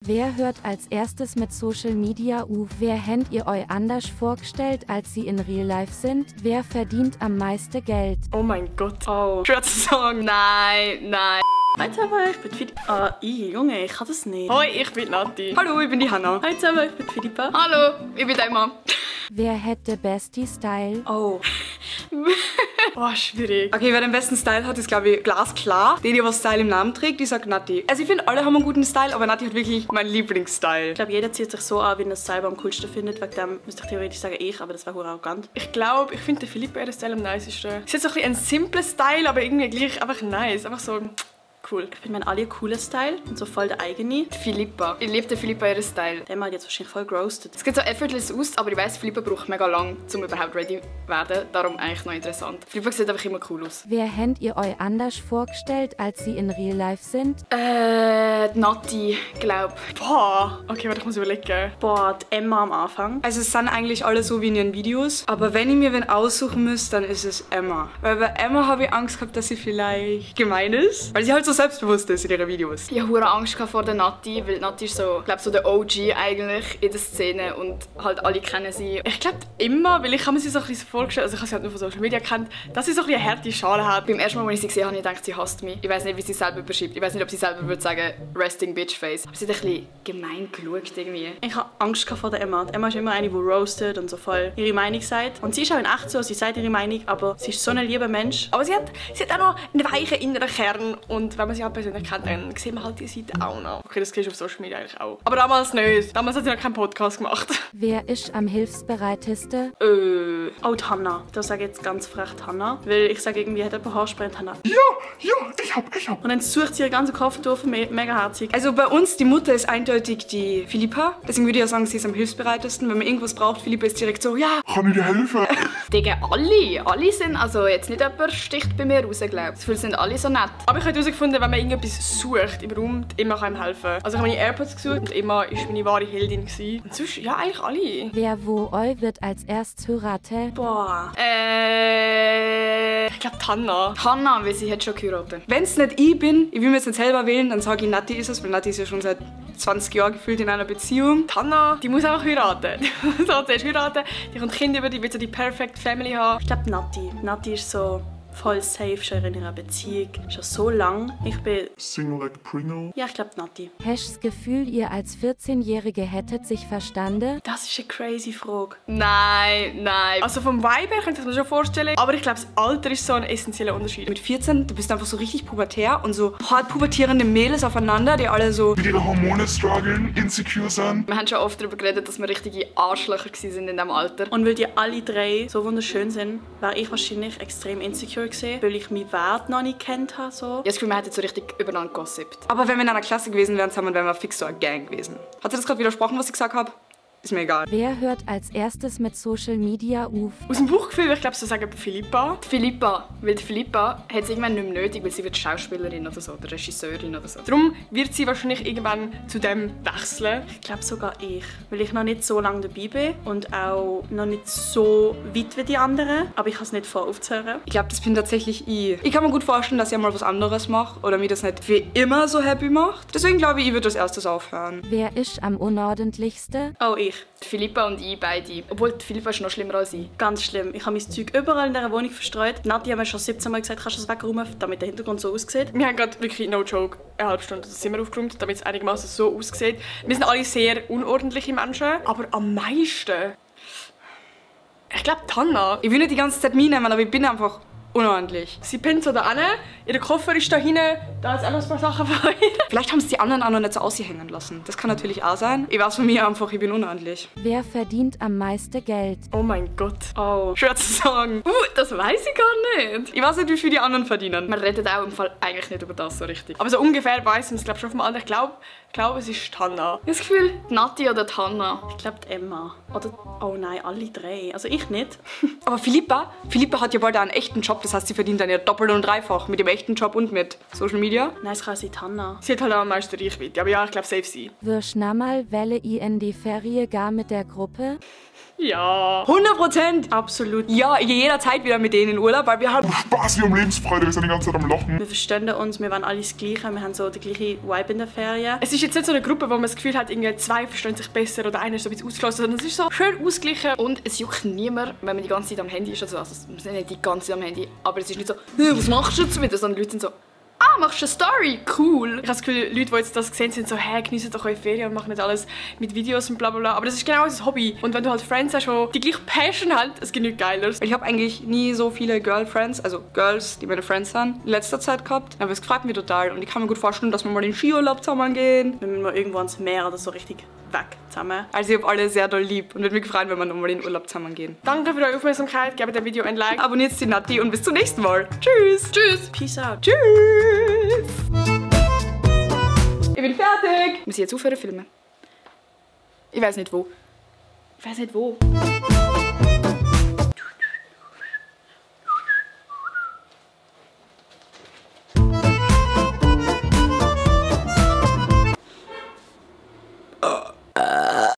Wer hört als erstes mit Social Media auf? Wer händ ihr euch anders vorgestellt, als sie in Real Life sind? Wer verdient am meisten Geld? Oh mein Gott. Oh. Schwer zu sagen. Nein. Hi zusammen, ich bin Philippa. Junge, ich kann das nicht. Hoi, ich bin Nati. Hallo, ich bin die Hannah. Hi zusammen, ich bin Philippa. Hallo, ich bin Emma. Wer hätte Bestie Style? Oh. Oh, schwierig. Okay, wer den besten Style hat, ist glaube ich glasklar. Die was Style im Namen trägt, die sagt Nati. Also ich finde, alle haben einen guten Style, aber Nati hat wirklich meinen Lieblingsstyle. Ich glaube, jeder zieht sich so an, wie er es selber am coolsten findet. Wegen dem müsste ich theoretisch sagen ich, aber das wäre arrogant. Ich glaube, ich finde den Philippa ihren Style am nicesten. Es ist jetzt so ein simpler Style, aber irgendwie gleich einfach nice. Einfach so cool. Ich finde, wir haben alle einen coolen Style und so voll der eigene. Philippa. Ich liebe den Philippa ihren Style. Der hat jetzt wahrscheinlich voll geroastet. Es geht so effortless aus, aber ich weiss, Philippa braucht mega lang, um überhaupt ready zu werden. Darum eigentlich noch interessant. Philippa sieht einfach immer cool aus. Wer händ ihr euch anders vorgestellt, als sie in Real Life sind? Nati, glaub. Boah. Okay, warte, ich muss überlegen. Boah, die Emma am Anfang. Also es sind eigentlich alle so wie in ihren Videos. Aber wenn ich mir wen aussuchen müsste, dann ist es Emma. Weil bei Emma habe ich Angst gehabt, dass sie vielleicht gemein ist. Weil sie halt so selbstbewusst ist in ihren Videos. Ich hatte Angst vor der Nati, weil Nati ist so, glaube so der OG eigentlich in der Szene und halt alle kennen sie. Ich glaube immer, weil ich habe mir sie so ein bisschen vorgestellt, also ich habe sie halt nur von Social Media kennt, dass sie so ein bisschen eine harte Schale hat. Beim ersten Mal, als ich sie gesehen habe, habe ich gedacht, sie hasst mich. Ich weiß nicht, wie sie selber beschreibt. Ich weiß nicht, ob sie selber würde sagen, resting bitch face. Aber sie hat ein bisschen gemein geschaut irgendwie. Ich habe Angst vor der Emma. Die Emma ist immer eine, die roastet und so voll ihre Meinung sagt. Und sie ist auch in echt so, sie sagt ihre Meinung, aber sie ist so ein lieber Mensch. Aber sie hat auch noch einen weichen inneren Kern und wenn man sie halt persönlich kennt, dann sieht man halt die Seite auch noch. Okay, das siehst du auf Social Media eigentlich auch. Aber damals nicht. Damals hat sie noch keinen Podcast gemacht. Wer ist am hilfsbereitesten? Oh, die Hannah. Da sage ich jetzt ganz frech die Hannah. Weil ich sage irgendwie, hat jemand Haarspray und Hannah. Ja, ich hab. Und dann sucht sie ihren ganzen Kopf durch, mega herzig. Also bei uns, die Mutter ist eindeutig die Philippa. Deswegen würde ich ja sagen, sie ist am hilfsbereitesten. Wenn man irgendwas braucht, Philippa ist direkt so, ja. Kann ich dir helfen? Digga, alle sind, also jetzt nicht jemand sticht bei mir raus, glaube ich. Das sind alle so nett. Aber ich habe herausgefunden, wenn man irgendetwas sucht im Raum, Emma kann ihm helfen. Also ich habe meine AirPods gesucht und Emma war meine wahre Heldin gewesen. Und sonst, ja, eigentlich alle. Wer wo euch wird als erstes heiraten? Boah. Ich glaube Hannah. Hannah, weil sie hat schon geheiratet. Wenn es nicht ich bin, ich will mir jetzt nicht selber wählen, dann sage ich, Nati ist es, weil Nati ist ja schon seit 20 Jahren gefühlt in einer Beziehung. Hannah, die muss einfach heiraten. Die muss zuerst heiraten, die kommt Kinder über, die wird so die perfect Family haben. Ich glaube Nati. Nati ist so voll safe, schon in einer Beziehung. Schon so lang. Ich bin Single like a Pringle. Ja, ich glaube Nati. Hast du das Gefühl, ihr als 14-Jährige hättet sich verstanden? Das ist eine crazy Frage. Nein. Also vom Vibe her könnte ich mir schon vorstellen. Aber ich glaube, das Alter ist so ein essentieller Unterschied. Mit 14, du bist einfach so richtig pubertär und so hart pubertierende Mädels aufeinander, die alle so Mit ihren Hormone strugglen, insecure sind. Wir haben schon oft darüber geredet, dass wir richtige Arschlöcher waren in diesem Alter. Und weil die alle drei so wunderschön sind, wäre ich wahrscheinlich extrem insecure gewesen, weil ich meinen Wert noch nicht kennt habe. So. Ich habe das Gefühl, man hat jetzt so richtig übereinander gossipt. Aber wenn wir in einer Klasse gewesen wären, wären wir fix so eine Gang gewesen. Hat sie das gerade widersprochen, was ich gesagt habe? Ist mir egal. Wer hört als erstes mit Social Media auf? Aus dem Bauchgefühl würde ich glaube so sagen Philippa. Philippa, weil die Philippa hat es irgendwann nicht mehr nötig, weil sie wird Schauspielerin oder so, oder Regisseurin oder so. Darum wird sie wahrscheinlich irgendwann zu dem wechseln. Ich glaube sogar ich, weil ich noch nicht so lange dabei bin und auch noch nicht so weit wie die anderen, aber ich kann es nicht vor aufzuhören. Ich glaube, das bin tatsächlich ich. Ich kann mir gut vorstellen, dass ich mal was anderes mache oder mir das nicht für immer so happy macht. Deswegen glaube ich würde als erstes aufhören. Wer ist am unordentlichsten? Oh, ich. Philippa und ich beide. Obwohl die Philippa ist noch schlimmer als ich. Ganz schlimm. Ich habe mein Zeug überall in dieser Wohnung verstreut. Nati hat mir schon 17 Mal gesagt, kannst du das wegräumen, damit der Hintergrund so aussieht. Wir haben gerade wirklich, no joke, eine halbe Stunde das Zimmer aufgeräumt, damit es einigermaßen so aussieht. Wir sind alle sehr unordentliche Menschen, aber am meisten... Ich glaube Hannah. Ich will nicht die ganze Zeit mich nehmen, aber ich bin einfach unordentlich. Sie pennt so da hinten, ihr Koffer ist da hinten, da ist auch noch ein paar Sachen von ihr. Vielleicht haben es die anderen auch noch nicht so aushängen lassen. Das kann natürlich auch sein. Ich weiß von mir einfach, ich bin unordentlich. Wer verdient am meisten Geld? Oh mein Gott. Oh, schwer zu sagen. Das weiß ich gar nicht. Ich weiß nicht, wie viel die anderen verdienen. Man redet auch im Fall eigentlich nicht über das so richtig. Aber so ungefähr weiß man es, glaube ich, schon vom anderen. Ich glaube, es ist Hannah. Ich habe das Gefühl, Nati oder Hannah. Ich glaube Emma. Oder, oh nein, alle drei. Also ich nicht. Aber Philippa hat ja bald auch einen echten Job. Das heißt, sie verdient dann ja doppelt und dreifach mit dem echten Job und mit Social Media. Nein, es kann sein Hannah. Sie hat halt auch am meisten Reichweite. Aber ja, ich glaube, safe sie. Wirst du mal Welle in die Ferien gar mit der Gruppe? Ja. 100%! Absolut. Ja, ich gehe jederzeit wieder mit denen in Urlaub, weil wir haben Spaß, wir haben Lebensfreude, wir sind die ganze Zeit am Lachen. Wir verstehen uns, wir waren alles Gleiche, wir haben so den gleichen Vibe in der Ferien. Es ist jetzt nicht so eine Gruppe, wo man das Gefühl hat, irgendwie 2 verstehen sich besser oder einer ist so ein bisschen ausgeschlossen, sondern es ist so schön ausgeglichen und es juckt niemand, wenn man die ganze Zeit am Handy ist. Also wir sind nicht die ganze Zeit am Handy, aber es ist nicht so, was machst du jetzt wieder, sondern die Leute sind so, machst du eine Story? Cool. Ich habe das Gefühl, Leute, die jetzt das gesehen sind, so, geniessen doch eure Ferien und machen nicht alles mit Videos und bla bla bla. Aber das ist genau unser Hobby. Und wenn du halt Friends hast, die die gleiche Passion haben, es gibt nichts Geileres. Ich habe eigentlich nie so viele Girlfriends, also Girls, die meine Friends sind, in letzter Zeit gehabt. Aber es gefällt mir total. Und ich kann mir gut vorstellen, dass wir mal in den Skiurlaub zusammen gehen. Wenn wir irgendwo ans Meer oder so richtig weg zusammen. Also ich habe alle sehr doll lieb und würde mich freuen, wenn wir nochmal in den Urlaub zusammen gehen. Danke für eure Aufmerksamkeit, gebt dem Video ein Like. Abonniert die Nati und bis zum nächsten Mal. Tschüss. Tschüss. Peace out. Tschüss. Ich bin fertig. Wir müssen jetzt aufhören filmen. Ich weiß nicht wo.